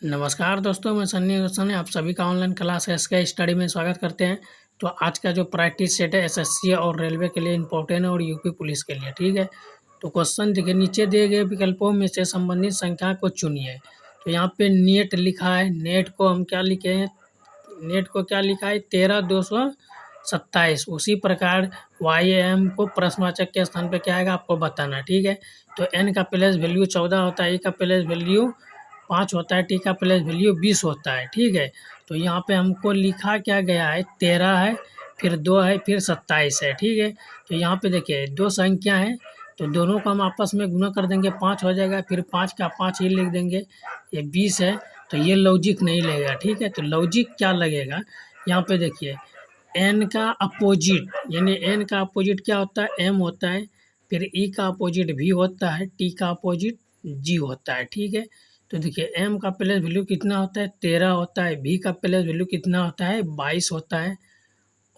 नमस्कार दोस्तों, मैं सन्नी रोशन आप सभी का ऑनलाइन क्लास एसके स्टडी में स्वागत करते हैं। तो आज का जो प्रैक्टिस सेट है एसएससी और रेलवे के लिए इम्पोर्टेंट है और यूपी पुलिस के लिए, ठीक है। तो क्वेश्चन देखिए, नीचे दिए गए विकल्पों में से संबंधित संख्या को चुनिए। तो यहाँ पे नेट लिखा है, नेट को हम क्या लिखे हैं, नेट को क्या लिखा है 13,227। उसी प्रकार वाई एम को प्रश्नवाचक के स्थान पे क्या आएगा आपको बताना, ठीक है। तो एन का प्लेस वैल्यू 14 होता है, ए का प्लेस वैल्यू 5 होता है, टी का प्लेस वैल्यू 20 होता है, ठीक है। तो यहाँ पे हमको लिखा क्या गया है 13 है, फिर 2 है, फिर 27 है, ठीक है। तो यहाँ पे देखिए दो संख्या है, तो दोनों को हम आपस में गुना कर देंगे, 5 हो जाएगा, फिर 5 का 5 ही लिख देंगे। ये 20 है, तो ये लॉजिक नहीं लगेगा, ठीक है। तो लॉजिक क्या लगेगा, यहाँ पे देखिए एन का अपोजिट, यानी एन का अपोजिट क्या होता है, एम होता है, फिर ई का अपोजिट भी होता है, टी का अपोजिट जी होता है, ठीक है। तो देखिए एम का प्लेस वैल्यू कितना होता है 13 होता है, भी का प्लेस वैल्यू कितना होता है 22 होता है,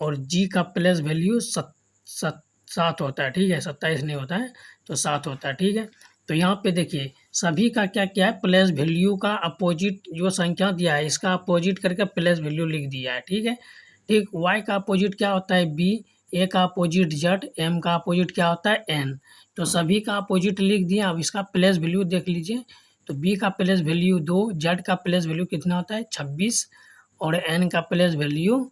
और जी का प्लेस वैल्यू 7 होता है, ठीक है। 27 नहीं होता है, तो 7 होता है, ठीक है। तो यहाँ पे देखिए सभी का क्या क्या है, प्लेस वैल्यू का अपोजिट जो संख्या दिया है इसका अपोजिट करके प्लेस वैल्यू लिख दिया है, ठीक है। ठीक, वाई का अपोजिट क्या होता है बी, ए का अपोजिट जेड, एम का अपोजिट क्या होता है एन। तो सभी का अपोजिट लिख दिया। अब इसका प्लेस वैल्यू देख लीजिए। तो बी का प्लेस वैल्यू 2, जेड का प्लेस वैल्यू कितना होता है 26, और एन का प्लेस वैल्यू,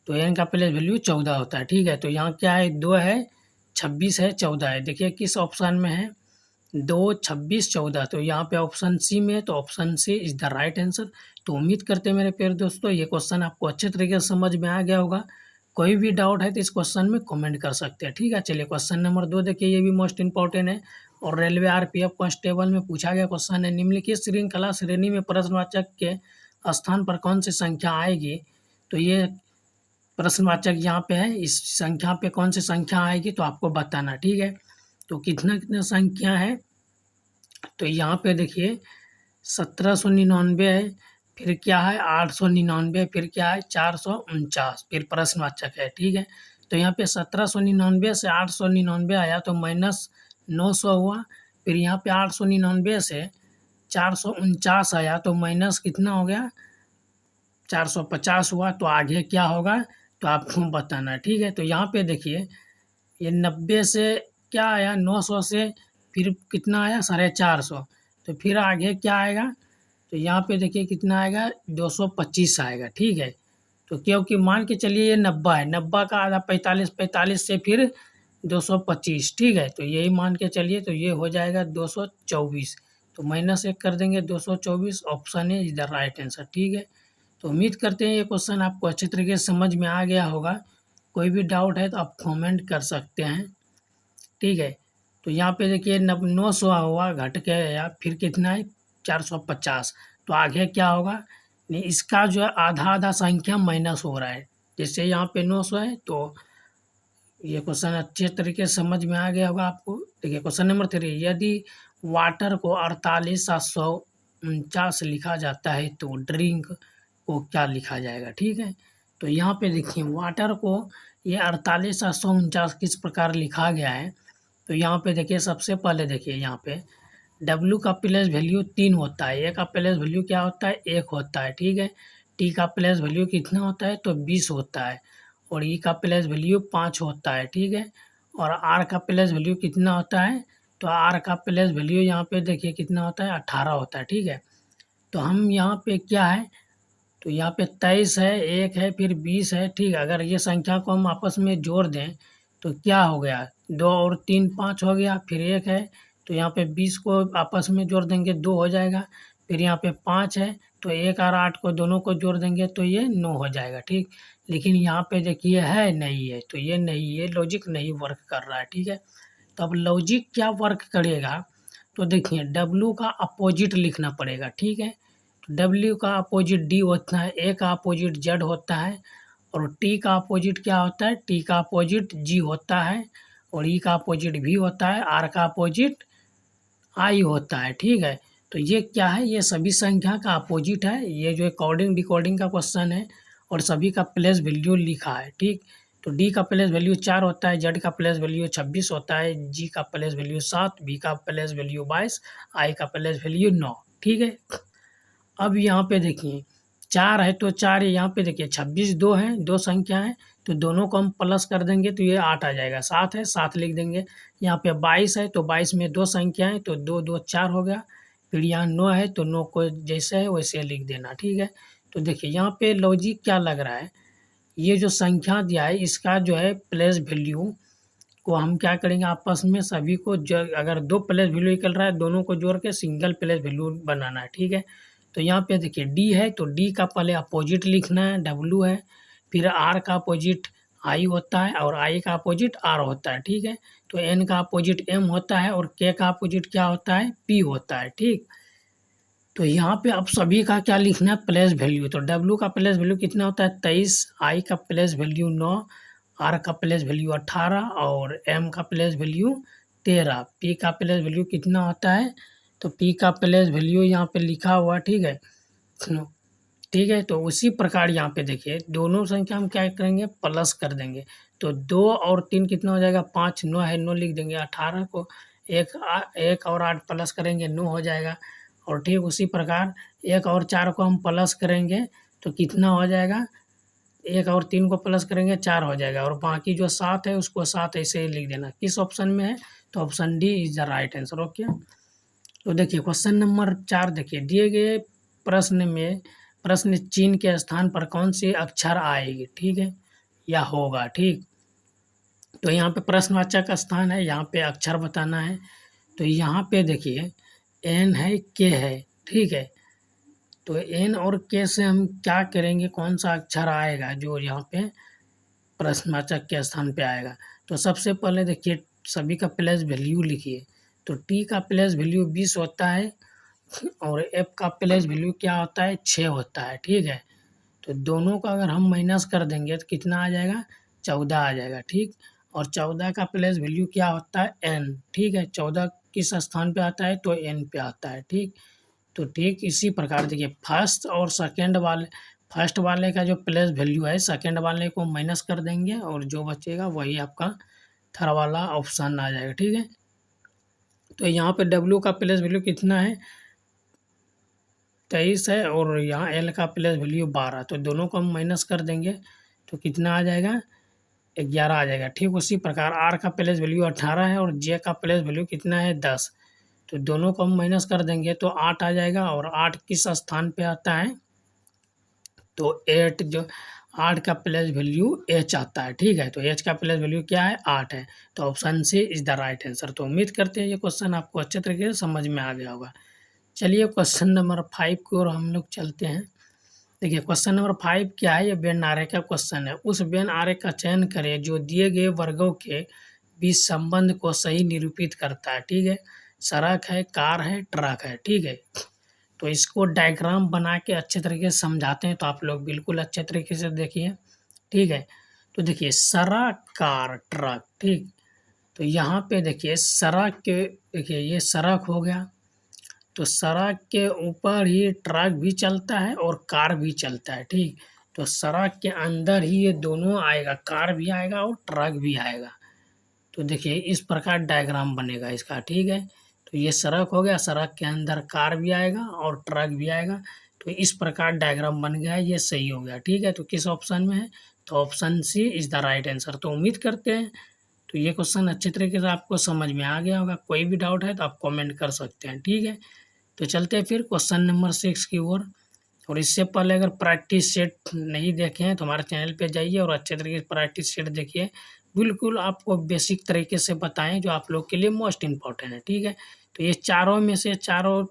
तो एन का प्लेस वैल्यू 14 होता है, ठीक है। तो यहाँ क्या है 2 है, 26 है, 14 है। देखिए किस ऑप्शन में है 2, 26, 14। तो यहाँ पे ऑप्शन सी में है, तो option C is the right answer. तो उम्मीद करते हैं मेरे प्यारे दोस्तों ये क्वेश्चन आपको अच्छे तरीके से समझ में आ गया होगा। कोई भी डाउट है तो इस क्वेश्चन में कमेंट कर सकते हैं, ठीक है। चलिए क्वेश्चन नंबर 2 देखिए, ये भी मोस्ट इंपॉर्टेंट है और रेलवे आरपीएफ कांस्टेबल में पूछा गया क्वेश्चन है। निम्नलिखित श्रृंखला श्रेणी में प्रश्नवाचक के स्थान पर कौन सी संख्या आएगी। तो ये प्रश्नवाचक यहाँ पे है, इस संख्या पे कौन सी संख्या आएगी तो आपको बताना, ठीक है। तो कितना कितना संख्या है, तो यहाँ पे देखिए 1799 है, फिर क्या है 899, फिर क्या है 449, फिर प्रश्नवाचक है, ठीक है। तो यहाँ पे 1799 से 899 आया तो माइनस 900 हुआ, फिर यहाँ पे 899 से 449 आया तो माइनस कितना हो गया 450 हुआ। तो आगे क्या होगा तो आपको बताना है, ठीक है। तो यहाँ पे देखिए ये 90 से क्या आया 900 से, फिर कितना आया 450, तो फिर आगे क्या आएगा, तो यहाँ पे देखिए कितना आएगा 225 आएगा, ठीक है। तो क्योंकि मान के चलिए ये 90 है, 90 का आधा 45, 45 से फिर 225, ठीक है। तो यही मान के चलिए, तो ये हो जाएगा 224। तो माइनस 1 कर देंगे 224, option A is the right answer, ठीक है। तो उम्मीद करते हैं ये क्वेश्चन आपको अच्छे तरीके से समझ में आ गया होगा। कोई भी डाउट है तो आप कमेंट कर सकते हैं, ठीक है। तो यहाँ पे देखिए 900 हुआ घट के, या फिर कितना है 450, तो आगे क्या होगा नहीं, इसका जो है आधा आधा संख्या माइनस हो रहा है। जैसे यहाँ पे 900 है, तो ये क्वेश्चन अच्छे तरीके से समझ में आ गया होगा आपको। देखिए क्वेश्चन नंबर 3, यदि वाटर को 48,749 लिखा जाता है तो ड्रिंक को क्या लिखा जाएगा, ठीक है। तो यहाँ पे देखिए वाटर को ये 48,749 किस प्रकार लिखा गया है। तो यहाँ पे देखिए सबसे पहले देखिए यहाँ पे डब्ल्यू का प्लेस वैल्यू 3 होता है, ए का प्लेस वैल्यू क्या होता है 1 होता है, ठीक है। टी का प्लेस वैल्यू कितना होता है तो 20 होता है, और ई का प्लेस वैल्यू 5 होता है, ठीक है। और आर का प्लेस वैल्यू कितना होता है, तो आर का प्लेस वैल्यू यहाँ पे देखिए कितना होता है 18 होता है, ठीक है। तो हम यहाँ पे क्या है, तो यहाँ पे 23 है, 1 है, फिर 20 है, ठीक है। अगर ये संख्या को हम आपस में जोड़ दें तो क्या हो गया 2 और 3 5 हो गया, फिर 1 है, तो यहाँ पे 20 को आपस में जोड़ देंगे 2 हो जाएगा, फिर यहाँ पे 5 है, तो 1 और 8 को दोनों को जोड़ देंगे तो ये 9 हो जाएगा, ठीक। लेकिन यहाँ पे देखिए है नहीं है, तो ये नहीं, ये लॉजिक नहीं वर्क कर रहा है, ठीक है। तो अब लॉजिक क्या वर्क करेगा, तो देखिए डब्ल्यू का अपोजिट लिखना पड़ेगा, ठीक है। तो डब्ल्यू का अपोजिट डी होता है, ए का अपोजिट जेड होता है, और टी का अपोजिट क्या होता है, टी का अपोजिट जी होता है, और ई का अपोजिट भी होता है, आर का अपोजिट आई होता है, ठीक है। तो ये क्या है, ये सभी संख्या का अपोजिट है। ये जो कोडिंग डिकोडिंग का क्वेश्चन है, और सभी का प्लेस वैल्यू लिखा है, ठीक। तो डी का प्लेस वैल्यू 4 होता है, जेड का प्लेस वैल्यू 26 होता है, जी का प्लेस वैल्यू 7, बी का प्लेस वैल्यू 22, आई का प्लेस वैल्यू 9, ठीक है। अब यहाँ पे देखिए 4 है तो 4 यहाँ पे देखिए 26 2 है, 2 संख्या है, तो दोनों को हम प्लस कर देंगे तो ये 8 आ जाएगा। 7 है 7 लिख देंगे। यहाँ पे 22 है तो 22 में 2 संख्या है तो 2 2 4 हो गया। फिर यहाँ 9 है तो 9 को जैसे है वैसे लिख देना, ठीक है। तो देखिए यहाँ पे लॉजिक क्या लग रहा है, ये जो संख्या दिया है इसका जो है प्लेस वैल्यू को हम क्या करेंगे, आपस में सभी को जो अगर 2 प्लेस वैल्यू निकल रहा है दोनों को जोड़ के सिंगल प्लेस वैल्यू बनाना है, ठीक है। तो यहाँ पे देखिए डी है तो डी का पहले अपोजिट लिखना है, डब्ल्यू है, फिर आर का अपोजिट आई होता है और आई का अपोजिट आर होता है, ठीक है। तो एन का अपोजिट एम होता है और के का अपोजिट क्या होता है, पी होता है, ठीक। तो यहाँ पे अब सभी का क्या लिखना है, प्लेस वैल्यू। तो डब्ल्यू का प्लेस वैल्यू कितना होता है 23, आई का प्लेस वैल्यू 9, आर का प्लेस वैल्यू 18 और एम का प्लेस वैल्यू 13। पी का प्लेस वैल्यू कितना होता है, तो पी का प्लेस वैल्यू यहाँ पे लिखा हुआ, ठीक है। ठीक है, तो उसी प्रकार यहाँ पे देखिए दोनों संख्या हम क्या करेंगे, प्लस कर देंगे। तो 2 और 3 कितना हो जाएगा, 5, 9 है 9 लिख देंगे। 18 को एक और 8 प्लस करेंगे 9 हो जाएगा। और ठीक उसी प्रकार 1 और 4 को हम प्लस करेंगे तो कितना हो जाएगा, 1 और 3 को प्लस करेंगे 4 हो जाएगा। और बाकी जो 7 है उसको 7 ऐसे ही लिख देना। किस ऑप्शन में है, तो option D is the right answer. Okay, तो देखिए क्वेश्चन नंबर 4 देखिए, दिए गए प्रश्न में प्रश्न चिन्ह के स्थान पर कौन सी अक्षर आएगी, ठीक है, या होगा, ठीक। तो यहाँ पे प्रश्नवाचक स्थान है, यहाँ पे अक्षर बताना है। तो यहाँ पे देखिए एन है के है, ठीक है। तो एन और के से हम क्या करेंगे, कौन सा अक्षर आएगा जो यहाँ पे प्रश्नवाचक के स्थान पे आएगा। तो सबसे पहले देखिए सभी का प्लेस वैल्यू लिखिए। तो टी का प्लेस वैल्यू 20 होता है और एफ का प्लेस वैल्यू क्या होता है, 6 होता है, ठीक है। तो दोनों का अगर हम माइनस कर देंगे तो कितना आ जाएगा, 14 आ जाएगा, ठीक। और 14 का प्लेस वैल्यू क्या होता है, एन, ठीक है। 14 किस स्थान पे आता है, तो एन पे आता है, ठीक। तो ठीक इसी प्रकार देखिए फर्स्ट वाले का जो प्लेस वैल्यू है सेकंड वाले को माइनस कर देंगे और जो बचेगा वही आपका थर्ड वाला ऑप्शन आ जाएगा, ठीक है। तो यहाँ पे डब्ल्यू का प्लेस वैल्यू कितना है, 23 है और यहाँ एल का प्लेस वैल्यू 12। तो दोनों को हम माइनस कर देंगे तो कितना आ जाएगा, 11 आ जाएगा, ठीक। उसी प्रकार आर का प्लेस वैल्यू 18 है और जे का प्लेस वैल्यू कितना है, 10। तो दोनों को हम माइनस कर देंगे तो 8 आ जाएगा। और 8 किस स्थान पे आता है, तो 8 जो 8 का प्लेस वैल्यू एच आता है, ठीक है। तो एच का प्लेस वैल्यू क्या है, 8 है। तो option C is the right answer. तो उम्मीद करते हैं ये क्वेश्चन आपको अच्छे तरीके से समझ में आ गया होगा। चलिए क्वेश्चन नंबर 5 की ओर हम लोग चलते हैं। देखिए क्वेश्चन नंबर 5 क्या है, ये वेन आरेख का क्वेश्चन है। उस वेन आरेख का चयन करें जो दिए गए वर्गों के बीच संबंध को सही निरूपित करता है, ठीक है। सड़क है, कार है, ट्रक है, ठीक है। तो इसको डायग्राम बना के अच्छे तरीके से समझाते हैं, तो आप लोग बिल्कुल अच्छे तरीके से देखिए, ठीक है। तो देखिए सड़क, कार, ट्रक, ठीक। तो यहाँ पे देखिए सड़क के, देखिए ये सड़क हो गया, तो सड़क के ऊपर ही ट्रक भी चलता है और कार भी चलता है, ठीक। तो सड़क के अंदर ही ये दोनों आएगा, कार भी आएगा और ट्रक भी आएगा। तो देखिए इस प्रकार डायग्राम बनेगा इसका, ठीक है। तो ये सड़क हो गया, सड़क के अंदर कार भी आएगा और ट्रक भी आएगा। तो इस प्रकार डायग्राम बन गया, ये सही हो गया, ठीक है। तो किस ऑप्शन में है, तो option C is the right answer. तो उम्मीद करते हैं तो ये क्वेश्चन अच्छे तरीके से आपको समझ में आ गया होगा। कोई भी डाउट है तो आप कमेंट कर सकते हैं, ठीक है। तो चलते हैं फिर क्वेश्चन नंबर 6 की ओर। और इससे पहले अगर प्रैक्टिस सेट नहीं देखे हैं तो हमारे चैनल पे जाइए और अच्छे तरीके से प्रैक्टिस सेट देखिए। बिल्कुल आपको बेसिक तरीके से बताएं जो आप लोग के लिए मोस्ट इम्पॉर्टेंट है, ठीक है। तो ये चारों में से चारों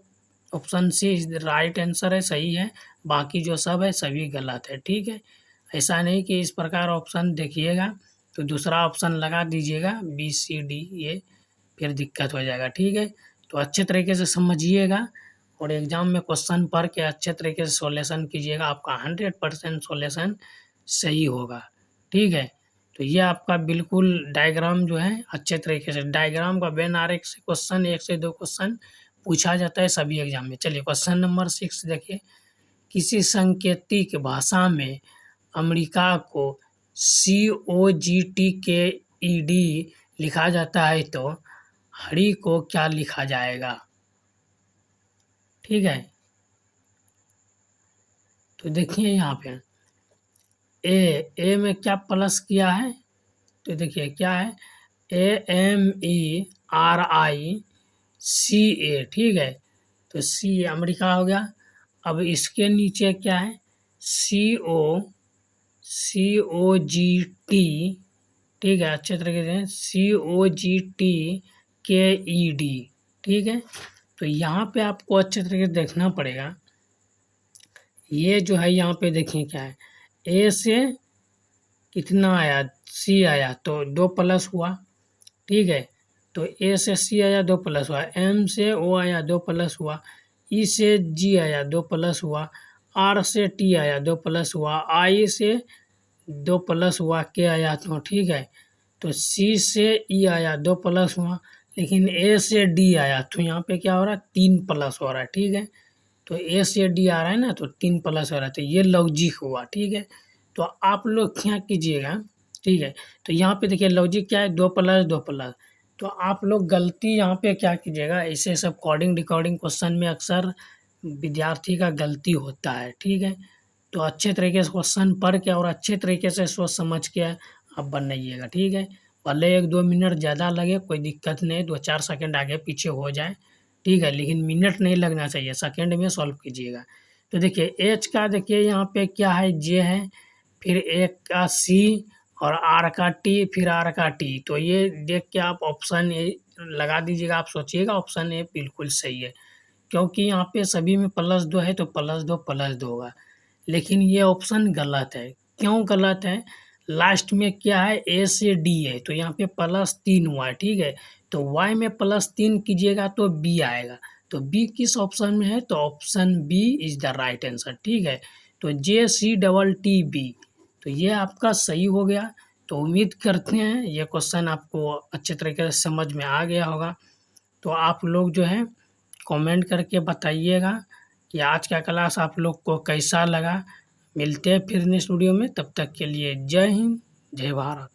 ऑप्शन सी राइट आंसर है, सही है। बाकी जो सब है सभी गलत है, ठीक है। ऐसा नहीं कि इस प्रकार ऑप्शन देखिएगा तो दूसरा ऑप्शन लगा दीजिएगा बी सी डी, ये फिर दिक्कत हो जाएगा, ठीक है। तो अच्छे तरीके से समझिएगा और एग्ज़ाम में क्वेश्चन पढ़ के अच्छे तरीके से सॉल्यूशन कीजिएगा, आपका 100% सॉल्यूशन सही होगा, ठीक है। तो ये आपका बिल्कुल डायग्राम जो है अच्छे तरीके से डायग्राम का वेन आरेख से क्वेश्चन 1 से 2 क्वेश्चन पूछा जाता है सभी एग्जाम में। चलिए क्वेश्चन नंबर 6 देखिए, किसी सांकेतिक भाषा में अमेरिका को COGTKED लिखा जाता है तो हरी को क्या लिखा जाएगा, ठीक है। तो देखिए यहाँ पे ए में क्या प्लस किया है, तो देखिए क्या है, AMERICA, ठीक है। तो सी अमेरिका हो गया। अब इसके नीचे क्या है, COGT, ठीक है, अच्छे तरीके से COGTKED, ठीक है। तो यहाँ पे आपको अच्छे तरीके से देखना पड़ेगा, ये जो है यहाँ पे देखिए क्या है, ए से कितना आया, सी आया तो 2 प्लस हुआ, ठीक है। तो ए से सी आया 2 प्लस हुआ, एम से ओ आया 2 प्लस हुआ, ई से जी आया 2 प्लस हुआ, आर से टी आया 2 प्लस हुआ, आई से 2 प्लस हुआ, के आया तो ठीक है। तो सी से ई आया 2 प्लस हुआ, लेकिन ए से डी आया तो यहाँ पे क्या हो रहा है, 3 प्लस हो रहा है, ठीक है। तो ए से डी आ रहा है ना, तो 3 प्लस हो रहा है, तो ये लॉजिक हुआ, ठीक है। तो आप लोग क्या कीजिएगा, ठीक है। तो यहाँ पे देखिए लॉजिक क्या है, 2 प्लस 2 प्लस। तो आप लोग गलती यहाँ पे क्या कीजिएगा, ऐसे सब कोडिंग डिकोडिंग क्वेश्चन में अक्सर विद्यार्थी का गलती होता है, ठीक है। तो अच्छे तरीके से क्वेश्चन पढ़ के और अच्छे तरीके से सोच समझ के आप बनाइएगा, ठीक है। भले 1-2 मिनट ज़्यादा लगे कोई दिक्कत नहीं, 2-4 सेकंड आगे पीछे हो जाए, ठीक है, लेकिन मिनट नहीं लगना चाहिए, सेकंड में सॉल्व कीजिएगा। तो देखिए एच का देखिए यहाँ पे क्या है, जे है, फिर एक का सी और आर का टी, फिर आर का टी। तो ये देख के आप ऑप्शन ए लगा दीजिएगा, आप सोचिएगा ऑप्शन ए बिल्कुल सही है, क्योंकि यहाँ पे सभी में +2 है तो +2 होगा। लेकिन ये ऑप्शन गलत है, क्यों गलत है, लास्ट में क्या है, ए से डी है, तो यहाँ पे +3 हुआ है, ठीक है। तो वाई में +3 कीजिएगा तो बी आएगा, तो बी किस ऑप्शन में है, तो option B is the right answer, ठीक है। तो JCTTB, तो ये आपका सही हो गया। तो उम्मीद करते हैं ये क्वेश्चन आपको अच्छे तरीके से समझ में आ गया होगा। तो आप लोग जो है कमेंट करके बताइएगा कि आज का क्लास आप लोग को कैसा लगा। मिलते हैं फिर नेक्स्ट वीडियो में, तब तक के लिए जय हिंद, जय भारत।